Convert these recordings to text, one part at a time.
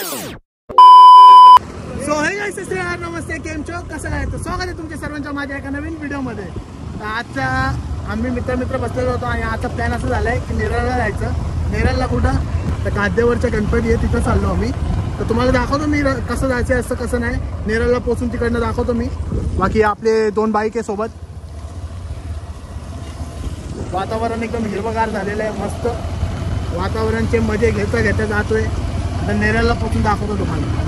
So hey guys नमस्ते केम छो कसं आहे तर स्वागत आहे तुमच्या सर्वांच्या माझ्या एका नवीन व्हिडिओमध्ये। आजचा आम्ही मित्र बसलेलो होतो आणि आजचा प्लॅन असं झालाय की नेरळला जायचं। नेरळला कुठं तर काद्यावरच्या गणपती आहे तिथं चाललो आम्ही। तर तुम्हाला दाखवतो मी कसं जायचं असं कसं नाही। नेरळला पोहोचून तिकडनं दाखवतो मी। बाकी आपले 2 बाईक आहे सोबत। वातावरण एकदम हिरवगार झालेलं आहे, मस्त वातावरणचे मजे घेता जातोय। आता नेरळला पोहोचून दाखवतो तुम्हाला।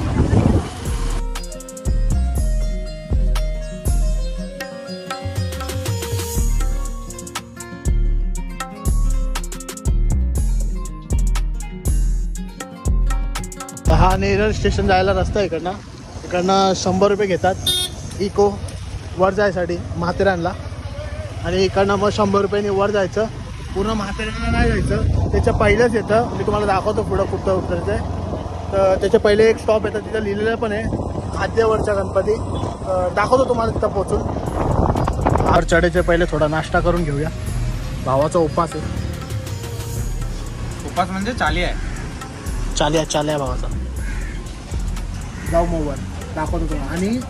हा नेरळ स्टेशन जायला रस्ता आहे इकडनं 100 रुपये घेतात इको वर जायसाठी माथेरानला। आणि इकडनं मग 100 रुपयांनी वर जायचं। पूर्ण माथेरानला नाही जायचं, त्याच्या पहिलंच येतं। मी तुम्हाला दाखवतो पुढं कुठं उतरायचं आहे। तर त्याच्या पहिले एक स्टॉप येतं, तिथं लिहिलेलं पण आहे खाद्यावरच्या गणपती। दाखवतो तुम्हाला तिथं पोहोचून। वर चढायच्या पहिले थोडा नाश्ता करून घेऊया। भावाचा उपवास आहे। उपवास म्हणजे चाली आहे भावाचा। जाऊ मग वर दाखवतो तुम्हाला। आणि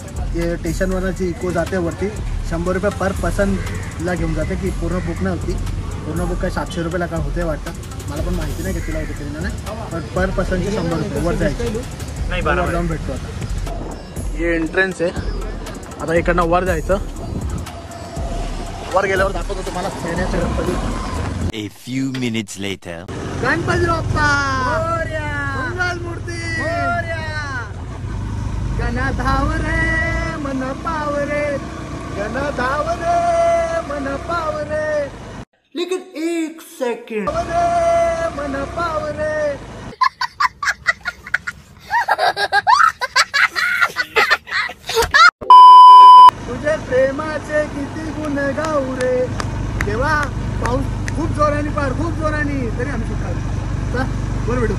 स्टेशनवर जी इको जाते वरती 100 रुपये पर पर्सनला घेऊन जाते की पूर्ण बुक नाही होती। पूर्ण बुक काय 700 रुपयाला काय होते वाटतं, मला पण माहिती नाही कितीला होते तरी नाही। पण पर पर्सनचे 100 रुपये वर जायचे नाही, वर जाऊन भेटतो। आता हे एंट्रन्स आहे, आता इकडनं वर जायचं। वर गेल्यावर दाखवतो तुम्हाला खेळण्याचे Ganpati. A few minutes later. Ganpati Bappa Morya, Mangalmurti Morya. गणा धावरे मन पावरे, गणा धावरे मन पावरे। लेकिन 1 सेकंड मन पावरे। तुझे प्रेमाचे किती गुण गाऊ रे देवा। पाऊस खूप जोराने खूप जोराने तरी आम्ही सुटला वर भेटू।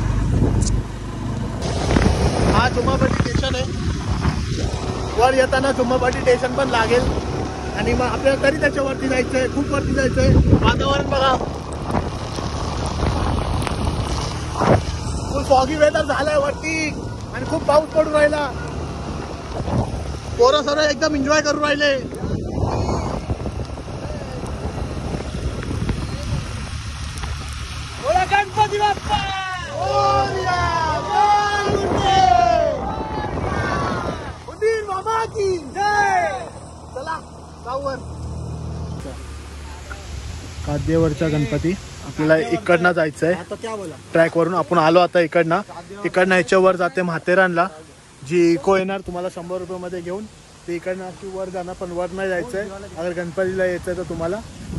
हा जुम्मापाटी स्टेशन आहे। वर येताना जुम्मापाटी स्टेशन पण लागेल आणि मग आपल्याला तरी त्याच्यावरती जायचंय, खूप वरती जायचंय। वातावरण बघा, फुल फॉगी वेदर झालाय वरती आणि खूप पाऊस पडून राहिला। पोरं सर्व एकदम एन्जॉय करून राहिले। गणपती बाप्पा मोरया, उदीर बाबा की जय। चला जाऊवर। काद्यावरचा गणपती आपल्याला इकडनं जायचं आहे। ट्रॅक वरून आपण आलो आता इकडनं ह्याच्यावर जाते माथेरानला। जी इको येणार तुम्हाला 100 रुपयामध्ये घेऊन ते इकडनं अशी वर जाणार, पण वर नाही जायचंय। अगर गणपतीला यायचंय तर तुम्हाला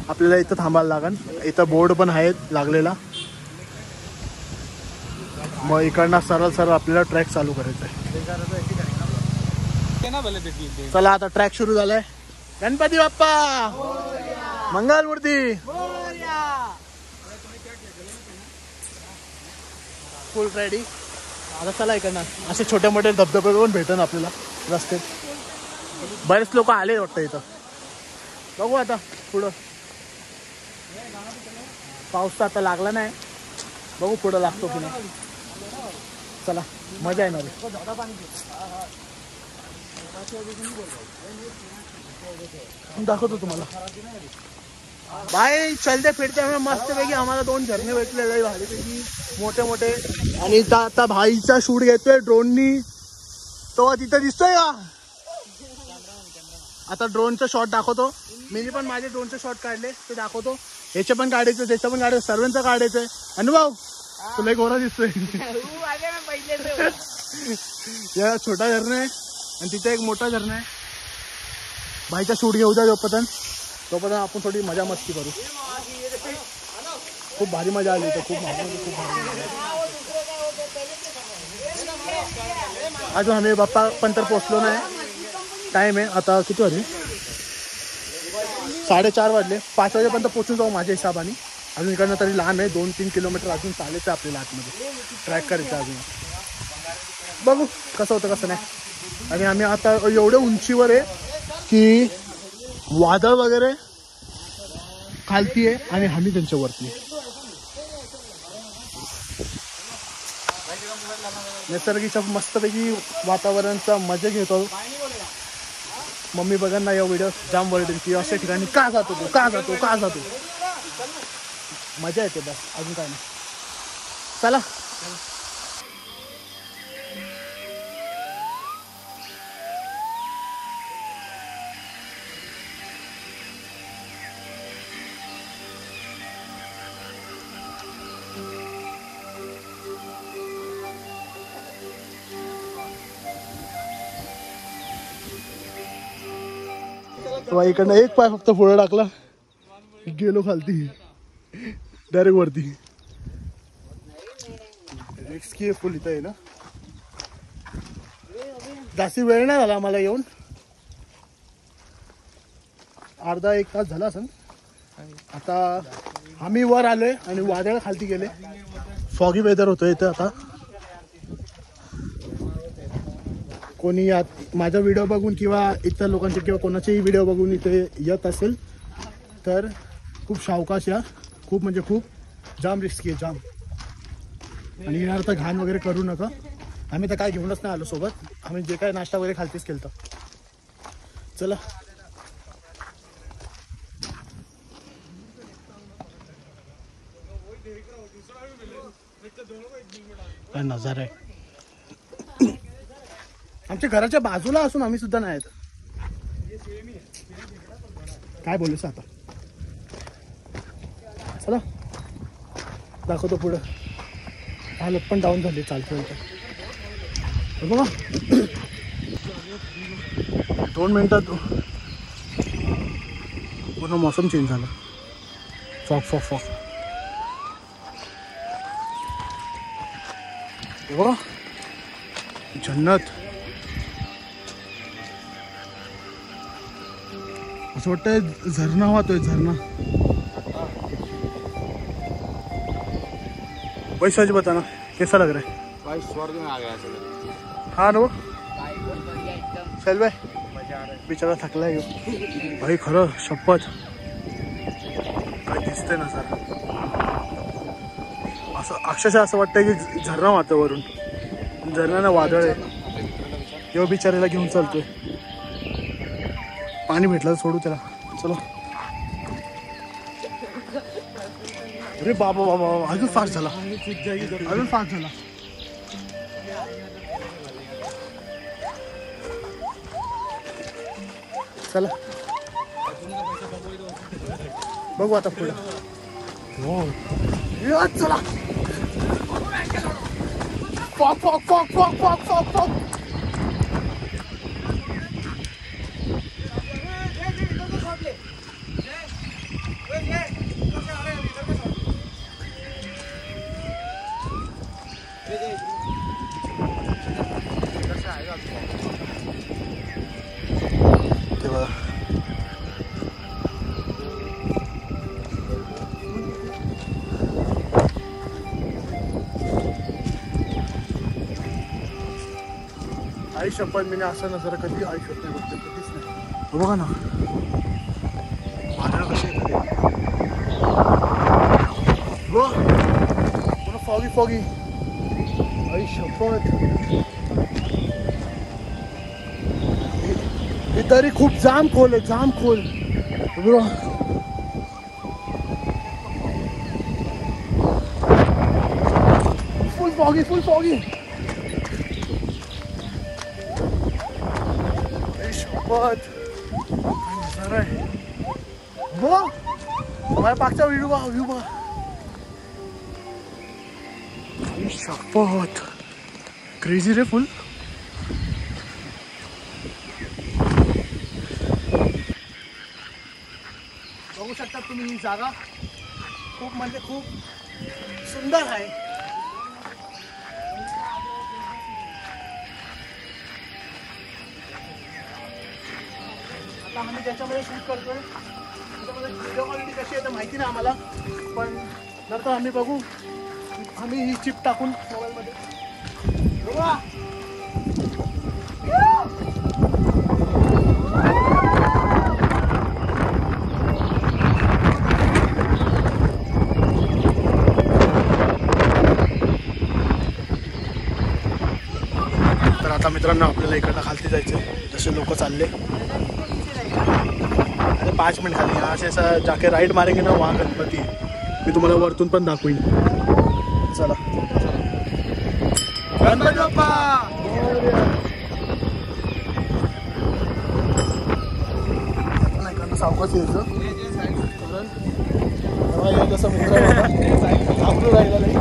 आपल्याला इथं थांबायला लागेल। इथं बोर्ड पण आहे लागलेला। मग इकडनं सरळ आपल्याला ट्रॅक चालू करायचा आहे। चला आता ट्रॅक सुरू झालाय। गणपती बाप्पा मंगलमूर्ती फुल रेडी। आता चला इकडनं असे छोटे मोठे धबधबे पण भेटन आपल्याला रस्ते। बरेच लोक आले वाटतं इथं, बघू आता पुढं। पाऊस तर आता लागला नाही, बघू पुढं लागतो की नाही। चला मजा येणार आहे। दाखवतो तुम्हाला। भाई चलते फिरते हमें मस्त पैकी आम्हाला 2 झरणे भेटलेले भारीपैकी मोठे। आणि आता भाईचा शूट घेतोय ड्रोननी, तो तिथं दिसतोय का। आता ड्रोनचा शॉट दाखवतो। मी पण माझे ड्रोनचे शॉट काढले ते दाखवतो। याचे पण काढायचं, त्याचं पण काढायचं, सर्वांचं काढायचंय। अनुभव तुला एक गोरा दिसतोय। या छोटा झरणा आहे आणि तिथे एक मोठा झरणा आहे। भाईचा शूट घेऊ द्या तोपर्यंत आपण थोडी मजा मस्ती करू। खूप भारी मजा आली तर खूप भारी। अजून आम्ही बाप्पा पण तर पोहोचलो नाही। टाइम आहे आता किती वाजले, 4:30 वाजले। 5 वाजेपर्यंत पोहोचून जाऊ माझ्या हिशोबाने। अजून इकडनं तरी लांब आहे, 2-3 किलोमीटर अजून चालायचं आपल्याला आतमध्ये। ट्रॅक करायचं अजून, बघू कसं होतं कसं नाही। आणि आम्ही आता एवढ्या उंचीवर आहे की वादळ वगैरे खालती आहे आणि आम्ही त्यांच्यावरती। निसर्गाच्या मस्तपैकी वातावरणाचा मजा घेतो. मम्मी बघा ना या व्हिडिओ जाम वरडेल की अशा ठिकाणी का जातो तू, का जातो, का जातो. मजा येते बस, अजून काय नाही. चला तेव्हा इकडनं एक पाय फक्त पुढे टाकला, गेलो खालती डायरेक्ट वरती. रिस्की फुल इथं आहे ना. जास्ती वेळ नाही झाला आम्हाला येऊन, अर्धा एक तास झाला असेल. आता आम्ही वर आलोय आणि वादळ खालती गेले. फॉगी वेदर होतं इथं. आता कोणी माझा व्हिडिओ बघून किंवा इतर लोकांचे किंवा कोणाचेही व्हिडिओ बघून इथे येत असेल तर खूप सावकाश या. खूप म्हणजे खूप जाम रिस्की आहे, जाम. आणि येणार तर घाण वगैरे करू नका. आम्ही तर काय घेऊनच नाही आलो सोबत. आम्ही जे काय नाश्ता वगैरे खालतीच केलं. चला काय नजारा आहे. आमच्या घराच्या बाजूला असून आम्ही सुद्धा नाही आहेत. काय बोलायचं आता. चला दाखवतो पुढं. हालत पण डाऊन झाली चालतो बघा. 2 मिनिटात पूर्ण मौसम चेंज झाला. फॉग फॉग फॉग बघा. जन्नत. असं वाटतंय झरणा वाहतोय, झरणा. पैसा जी बताना कैसा लग रहा है भाई? स्वर्ग में आ गया सर. हाँ नो एकदम चल भाई. मजा आ रहा है. बिचारा थकलाय भाई. खरं शपथ काय दिसतंय ना सर. असं अक्षरशः असं वाटतंय की झरणा वाहतोय वरून. झरण्यानं वादळ आहे. किंवा बिचाऱ्याला घेऊन चालतोय. पाणी भेटलं तर सोडू त्याला. चलो. अरे बाबा बाबा, अजून फास्ट झाला, अजून फास्ट झाला. चला बघू आता पुढे. चला. Fog fog fog fog fog fog fog. आई शपथ मी असं नजर कधी आयुष्यात नाही बघते, कधीच नाही. बघा ना वादळ कसे पूर्ण फॉगी फॉगी. आई शपथ हे तरी खूप जाम खोल आहे, जाम खोल. फुल फॉगी, फुल फॉगी. माझ्या पाठचा व्हिडिओ बघा, व्ह्यू बघा. शपथ क्रेझी रे फुल. बघू शकता तुम्ही ही जागा खूप म्हणजे खूप सुंदर आहे. आता आम्ही ज्याच्यामध्ये शूट करतोय त्याच्यामध्ये व्हिडिओ क्वालिटी कशी आहे तर माहिती नाही आम्हाला, पण नंतर आम्ही बघू. आम्ही ही चिप टाकून मोबाईलमध्ये बघा. आता मित्रांनो आपल्याला इकडनं खालती जायचं जसे लोक चालले. अरे 5 मिनिट खाली असे जाके राईट मारेंगे ना वहाँ गणपती मी तुम्हाला वरतून पण दाखवीन. चला गणपती बाप्पा इकडनं सावकाश यायचं कारण जसं मित्र थांबून राहिला नाही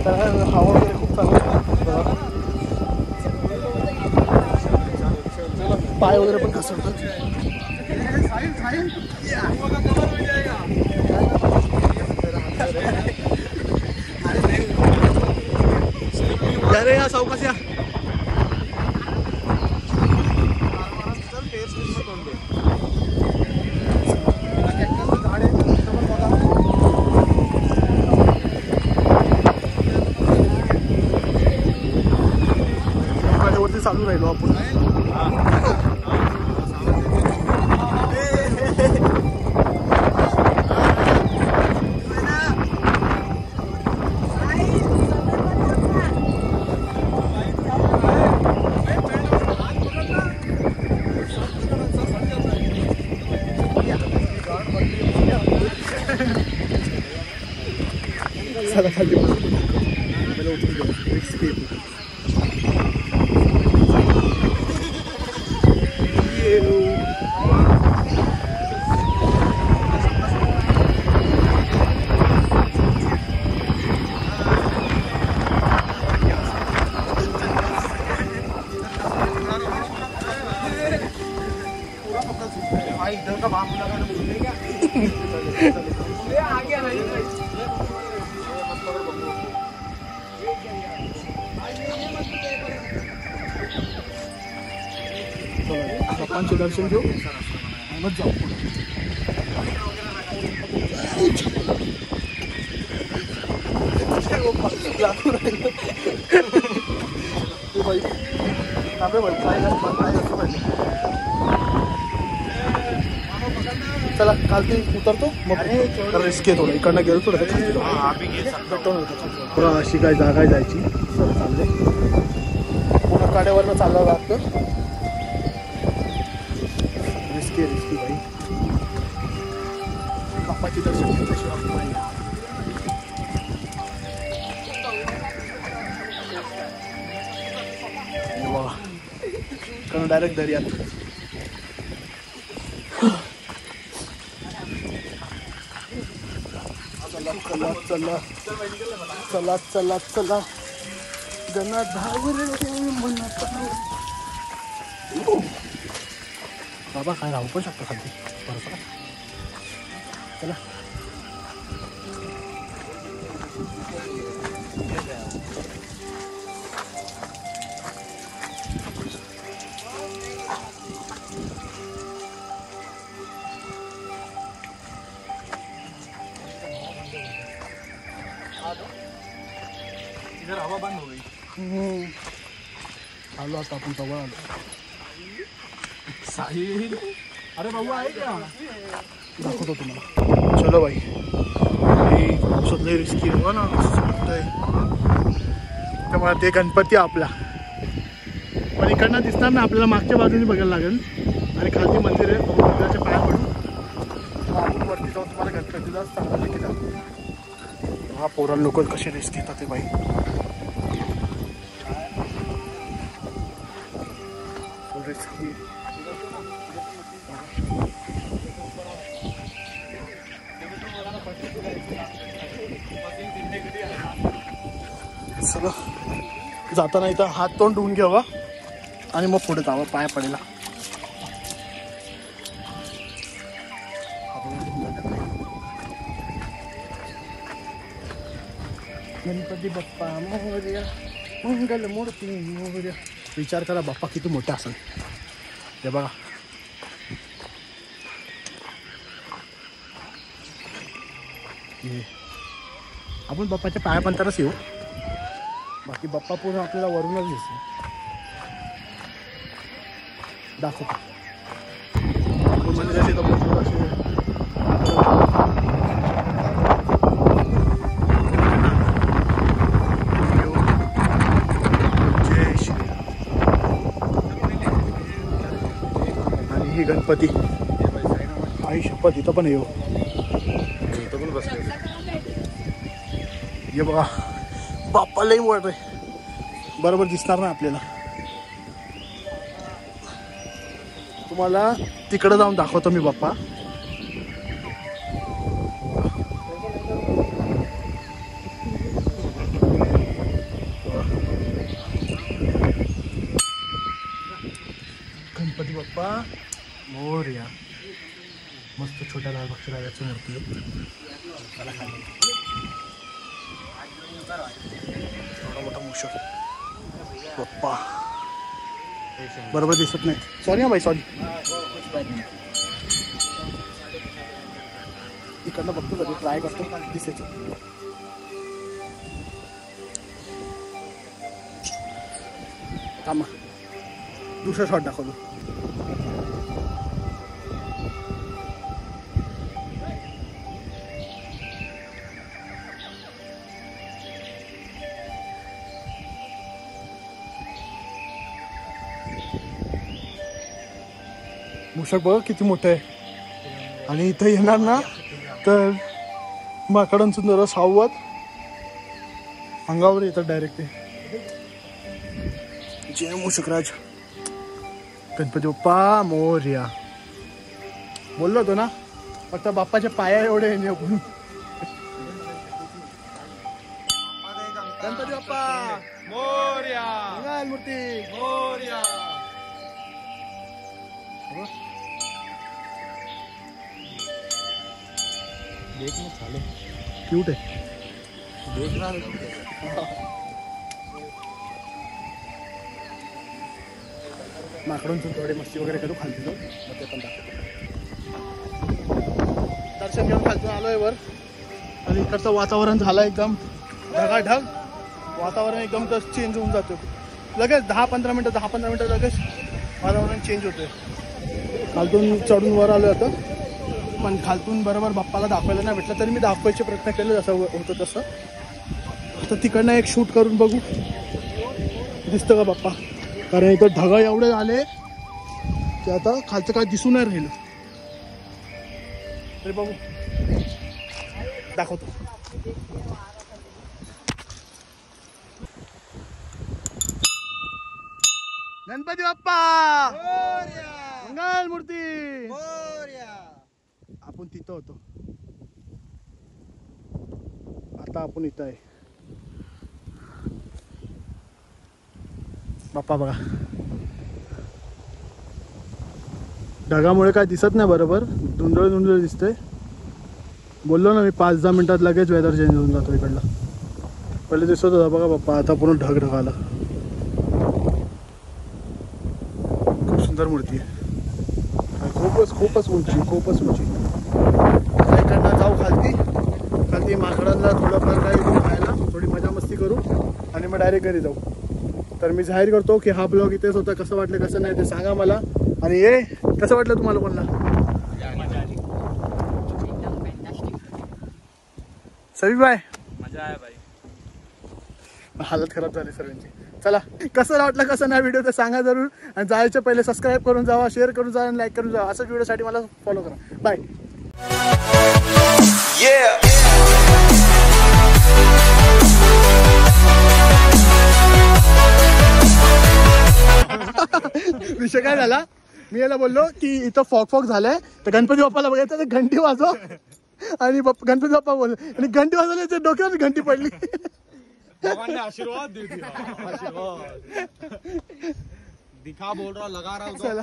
कारण हवा वगैरे खूप चालू आहे. पाय वगैरे पण घसरतात. अरे या सावकाश या. वरती चालू राहिलो आपण. चला खाली मला उतरून घेऊ. बाप्पांचे दर्शन घेऊ मग जाऊ. चला खालती उतरतो मग रिस्क आहे थोडं. इकडनं गेलो थोडं थोडं अशी काय जागा जायची. चालले पूर्ण काड्यावरनं चाललं लागतं. रिस्की भाई. बाप्पाची दर्शन घेतल्याशिवाय वा कारण डायरेक्ट दर्यात. चला चला चला चला चला गणा धावरे म्हणत. बाबा काय राहू पण शकतो खाली बरोबर. चला इधर हवा बंद हो गई. आलो आता आपण जवळ आलो. साहिल अरे भाऊ आहे का दाखवतो तुम्हाला. चलो भाई शोधले रिस्की हो ना त्यामुळे ते गणपती आपला पण इकडनं दिसणार ना आपल्याला मागच्या बाजूने बघायला लागेल. आणि खालती मंदिर आहे मंदिराच्या पाया पडून आपण वरती जाऊन तुम्हाला गणपतीला चांगल्यापैकी जातो. हा पोरा लोक कसे रिस्क घेतात ते बाई. रिस्की सगळं जाताना इथं हात तोंड धुवून घ्यावा आणि मग पुढे जावं पाया पडेला. गणपती बाप्पा मोरया मंगल मूर्ती मोरया. विचार करा बाप्पा किती मोठा असेल. हे बघा आपण बाप्पाच्या पाया पंतरच येऊ. बाकी बाप्पा पूर्ण आपल्याला वरूनच दिसतो. दाखवतो गणपती आई शपथ इथं पण येऊ इथं पण बसले ये बघा बाप्पा लई मोठं आहे बरोबर दिसणार ना आपल्याला तुम्हाला तिकडे जाऊन दाखवतो मी बाप्पा गणपती बाप्पा मोरया मस्त छोट्या लालबागच्या राजाची मूर्ती आहे थोडा मोठा मूषक बाप्पा बरोबर दिसत नाही सॉरी हा भाई सॉरी इकडनं बघतो कधी ट्राय करतो दिसायचं थांबा दुसरा शॉट दाखवतो मूषक बघ किती मोठं आहे आणि इथं येणार ना तर माकडांचं जरा सावत अंगावर येतात डायरेक्ट ते जय मूषकराज गणपती बाप्पा मोरया बोललो होतो ना फक्त बाप्पाच्या पाया एवढे आपण गणपती बाप्पा मोरया मंगल मूर्ती मोरया क्यूट आहे माकडांचं थोडे मस्ती वगैरे करू खालती जाऊ मग ते पण दाखवतो दर्शन घेऊन खालतून आलोय वर आणि इकडचं वातावरण झालं एकदम ढगाढग वातावरण एकदम चेंज होऊन जातो लगेच 10-15 मिनटं लगेच वातावरण चेंज होतंय खालतून चढून वर आलो होतं पण खालतून बरोबर बाप्पाला दाखवायला नाही भेटलं तरी मी दाखवायचे प्रयत्न केले जसं होतं तसं आता तिकडनं एक शूट करून बघू दिसतं का बाप्पा कारण इथं ढगा एवढे आले की आता खालचं काय दिसून नाही राहिलं तरी बघू दाखवतो गणपती बाप्पा मंगल मूर्ती आपण तिथं होतो आता आपण इथं आहे बाप्पा बघा ढगामुळे काय दिसत नाही बरोबर धुंदळ दिसतंय बोललो ना मी 5-10 मिनिटात लगेच वेदर चेंज होऊन जातो इकडला पहिले दिसत होता बघा बाप्पा आता पूर्ण ढग आला खूप सुंदर मूर्ती आहे खूपच उंची इकडनं जाऊ खालती माकडांना थोडंफार काही खायला थोडी मजा मस्ती करू आणि मग डायरेक्ट घरी जाऊ तर मी जाहीर करतो की हा ब्लॉग इथेच होता कसं वाटलं कसं नाही ते सांगा मला आणि हे कसं वाटलं तुम्हाला कोणला सभी बाय मजा आहे भाई हालत खराब झाली सर्वांची चला कसं वाटलं कसं नाही व्हिडिओ ते सांगा जरूर आणि जायच्या पहिले सबस्क्राईब करून जावा शेअर करून जावा आणि लाईक करून जावा असंच व्हिडिओसाठी मला फॉलो करा बाय विषय काय झाला मी याला बोललो की इथं फॉक झालंय तर गणपती बाप्पाला बघायचं तर घंटी वाजव आणि गणपती बाप्पा बोलले आणि घंटी वाजवली डोक्यावर घंटी पडली आशीर्वाद दे दिया आशीर्वाद दिखा बोल रहा लगा रहा चला